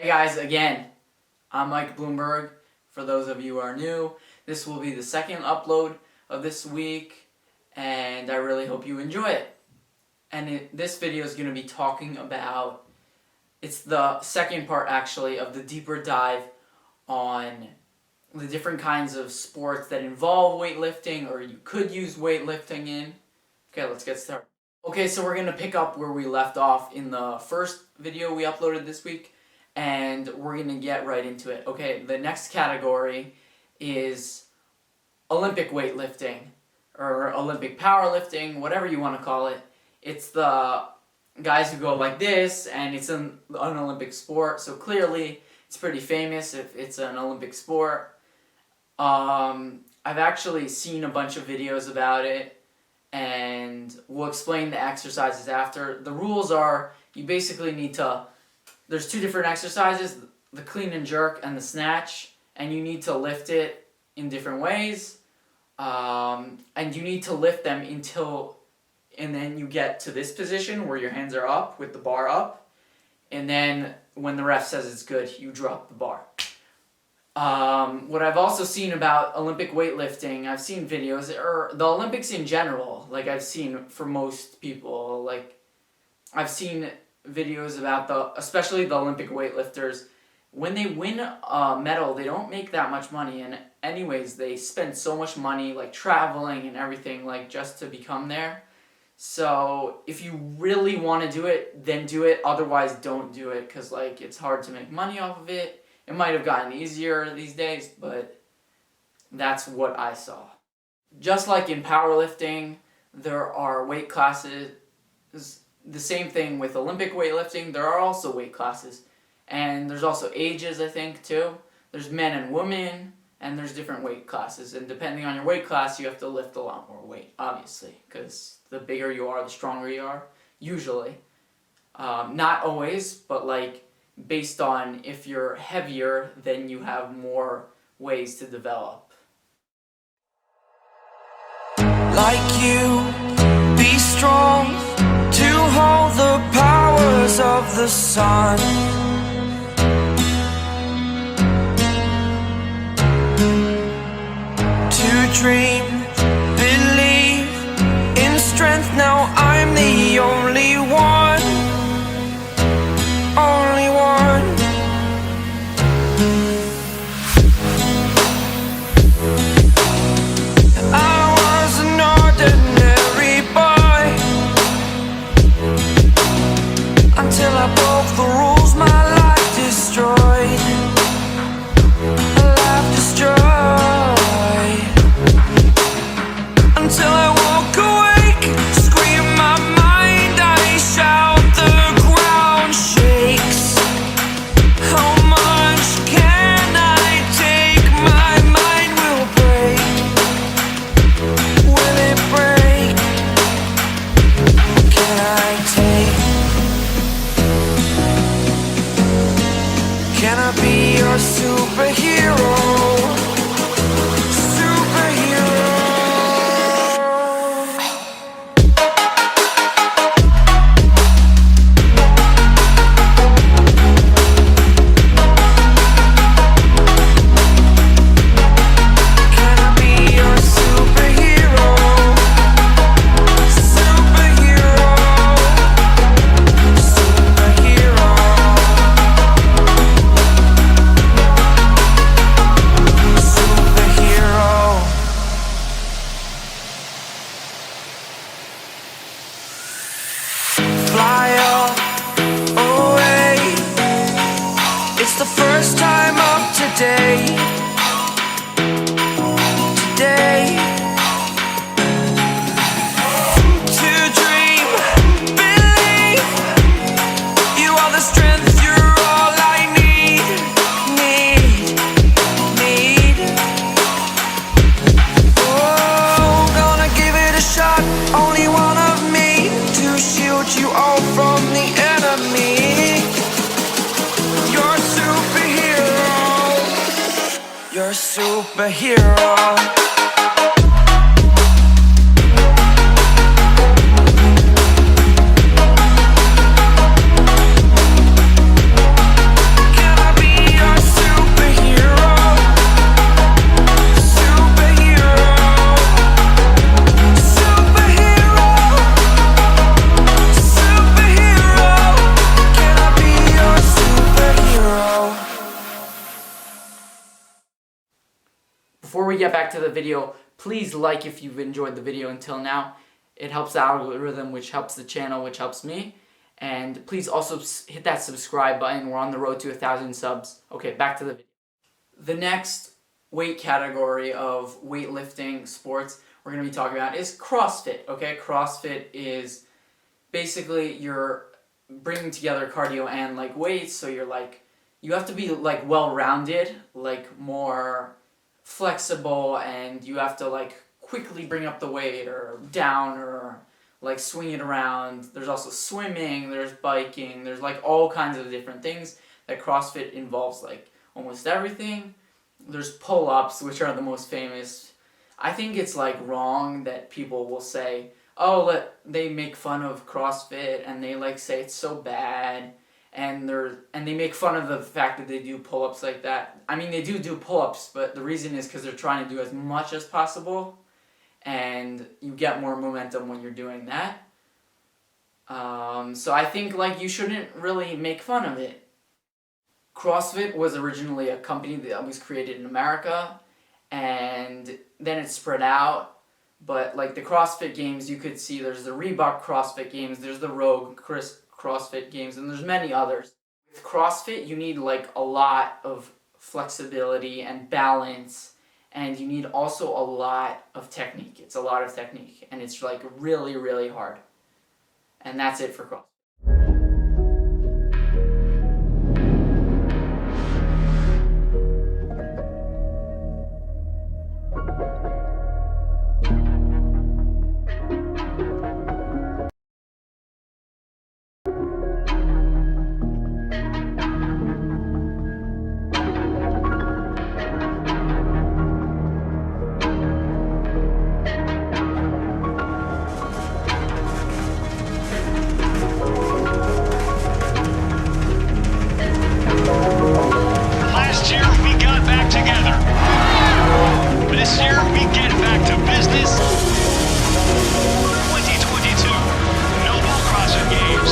Hey guys, again, I'm Mike Bloomberg. For those of you who are new, this will be the second upload of this week, and I really hope you enjoy it. And this video is going to be talking about, it's the second part actually of the deeper dive on the different kinds of sports that involve weightlifting or you could use weightlifting in. Okay, let's get started. Okay, so we're going to pick up where we left off in the first video we uploaded this week, and we're going to get right into it. Okay, the next category is Olympic weightlifting, or Olympic powerlifting, whatever you want to call it. It's the guys who go like this, and it's an Olympic sport, so clearly it's pretty famous if it's an Olympic sport. I've actually seen a bunch of videos about it, and we'll explain the exercises after. The rules are, you basically need to, there's two different exercises, the clean and jerk and the snatch, and you need to lift it in different ways, and you need to lift them until, and then you get to this position where your hands are up with the bar up, and then when the ref says it's good, you drop the bar. What I've also seen about Olympic weightlifting, I've seen videos, or the Olympics in general, like I've seen for most people, like I've seen videos about especially the Olympic weightlifters, when they win a medal, they don't make that much money, and anyways, they spend so much money, like traveling and everything, like just to become there. So if you really want to do it, then do it, otherwise don't do it, because like it's hard to make money off of it. It might have gotten easier these days, but that's what I saw. Just like in powerlifting, there are weight classes. The same thing with Olympic weightlifting, there are also weight classes. And there's also ages, I think, too. There's men and women, and there's different weight classes. And depending on your weight class, you have to lift a lot more weight, obviously, because the bigger you are, the stronger you are, usually. Not always, but like, based on if you're heavier, then you have more ways to develop. Like you, be strong to hold the powers of the sun. To dream, believe in strength. Now I'm the only one. Only one. I was an ordinary boy until I broke the rules, my life destroyed. A life destroyed. Until I woke awake, scream my mind, I shout, the ground shakes. How much can I take? My mind will break. Will it break? Can I take? Can I be your superhero? The first time of today, to dream, believe, you are the strength, you're all I need. Oh, gonna give it a shot, only one of me, to shield you all from the enemy. You're a superhero. Can I we get back to the video, please like if you've enjoyed the video until now. It helps the algorithm, which helps the channel, which helps me. And please also hit that subscribe button. We're on the road to 1,000 subs. Okay, back to the video. The next weight category of weightlifting sports we're going to be talking about is CrossFit. Okay, CrossFit is basically you're bringing together cardio and like weights, so you're like, you have to be like well-rounded, like more flexible, and you have to like quickly bring up the weight or down or like swing it around. There's also swimming, there's biking, there's like all kinds of different things that CrossFit involves, like almost everything. There's pull-ups, which are the most famous. I think it's like wrong that people will say, oh, they make fun of CrossFit and they like say it's so bad, and they make fun of the fact that they do pull-ups like that. I mean, they do pull-ups, but the reason is because they're trying to do as much as possible, and you get more momentum when you're doing that. So I think like you shouldn't really make fun of it. CrossFit was originally a company that was created in America, and then it spread out. But like the CrossFit Games, you could see there's the Reebok CrossFit Games, there's the Rogue CrossFit Games, and there's many others. With CrossFit, you need like a lot of flexibility and balance, and you need also a lot of technique. It's a lot of technique, and it's like really, really hard. And that's it for CrossFit. This year, we get back to business. 2022 Noble CrossFit Games.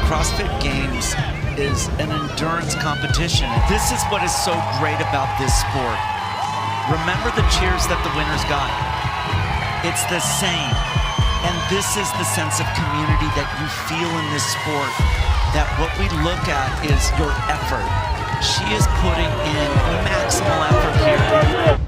CrossFit Games is an endurance competition. This is what is so great about this sport. Remember the cheers that the winners got? It's the same. And this is the sense of community that you feel in this sport, that what we look at is your effort. She is putting in maximal effort here.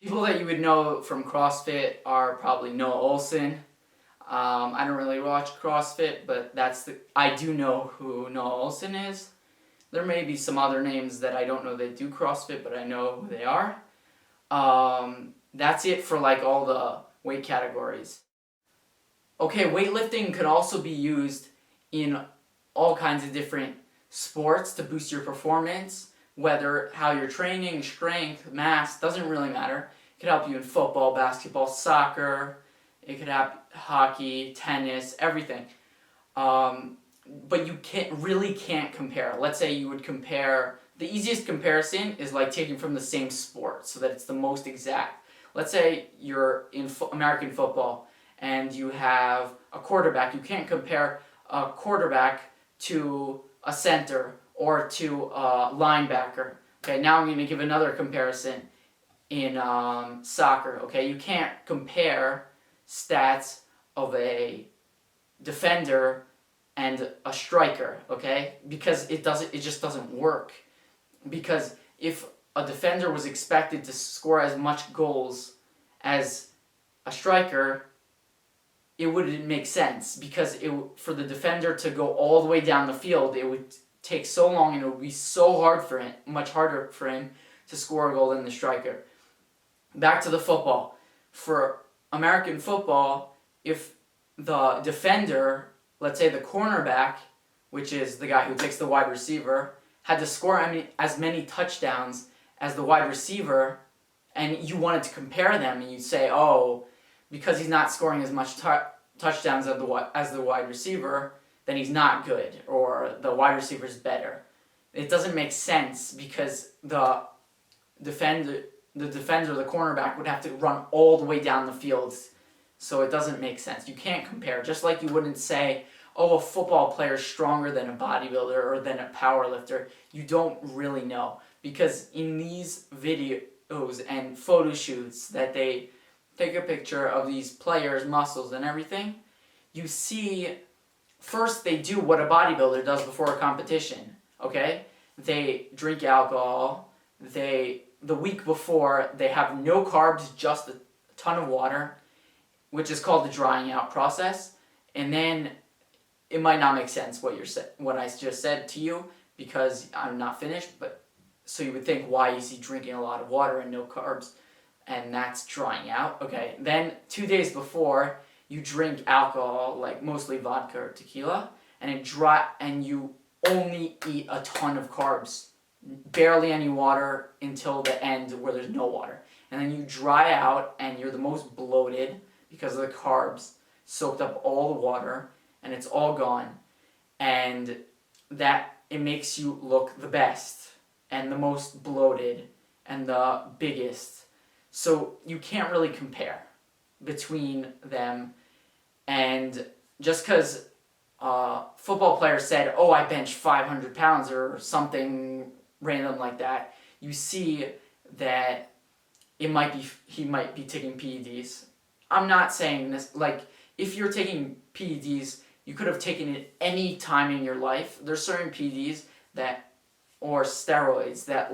People that you would know from CrossFit are probably Noah Olson. I don't really watch CrossFit, but I do know who Noah Olson is. There may be some other names that I don't know that do CrossFit, but I know who they are. That's it for like all the weight categories. Okay, weightlifting could also be used in all kinds of different sports to boost your performance, whether how you're training, strength, mass, doesn't really matter. It could help you in football, basketball, soccer, it could have hockey, tennis, everything. But you can't compare. Let's say you would compare, the easiest comparison is like taking from the same sport so that it's the most exact. Let's say you're in American football and you have a quarterback. You can't compare a quarterback to a center or to a linebacker. Okay, now I'm going to give another comparison in soccer. Okay, you can't compare stats of a defender and a striker, okay? Because it just doesn't work. Because if a defender was expected to score as much goals as a striker, it wouldn't make sense, because for the defender to go all the way down the field, it would take so long and it would be so hard for him, much harder for him to score a goal than the striker. Back to the football. For American football, if the defender, let's say the cornerback, which is the guy who takes the wide receiver, had to score as many touchdowns as the wide receiver, and you wanted to compare them, and you'd say, oh, because he's not scoring as much touchdowns as the wide receiver, then he's not good, or the wide receiver's better. It doesn't make sense, because the defender, the cornerback, would have to run all the way down the field, so it doesn't make sense. You can't compare. Just like you wouldn't say, oh, a football player is stronger than a bodybuilder or than a power lifter. You don't really know, because in these videos and photo shoots that they take a picture of these players' muscles and everything, you see, first they do what a bodybuilder does before a competition, okay? They drink alcohol, the week before they have no carbs, just a ton of water, which is called the drying out process, and then it might not make sense what I just said to you, because I'm not finished, but so you would think, why is he drinking a lot of water and no carbs? And that's drying out. Okay, then 2 days before, you drink alcohol, like mostly vodka or tequila, and you only eat a ton of carbs, barely any water until the end where there's no water. And then you dry out and you're the most bloated because of the carbs, soaked up all the water, and it's all gone. And that, it makes you look the best and the most bloated and the biggest. So you can't really compare between them. And just because a football player said, oh, I bench 500 pounds or something random like that, you see that he might be taking PEDs. I'm not saying this, like, if you're taking PEDs, you could have taken it any time in your life. There's certain PEDs or steroids that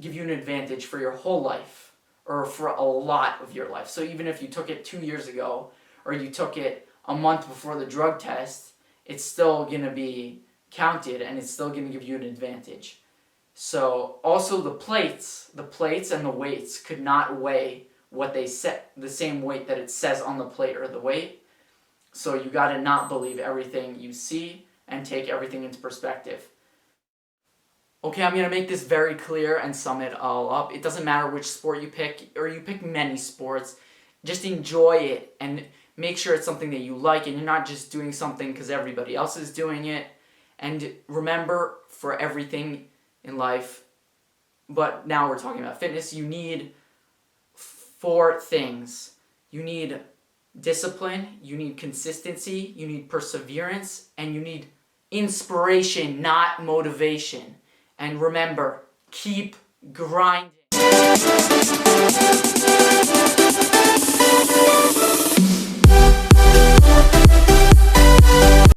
give you an advantage for your whole life, or for a lot of your life. So even if you took it 2 years ago, or you took it a month before the drug test, it's still going to be counted, and it's still going to give you an advantage. So also the plates and the weights could not weigh what they set, the same weight that it says on the plate or the weight. So you got to not believe everything you see and take everything into perspective. Okay, I'm going to make this very clear and sum it all up. It doesn't matter which sport you pick, or you pick many sports. Just enjoy it and make sure it's something that you like, and you're not just doing something because everybody else is doing it. And remember, for everything in life, but now we're talking about fitness, you need 4 things. You need discipline, you need consistency, you need perseverance, and you need inspiration, not motivation. And remember, keep grinding.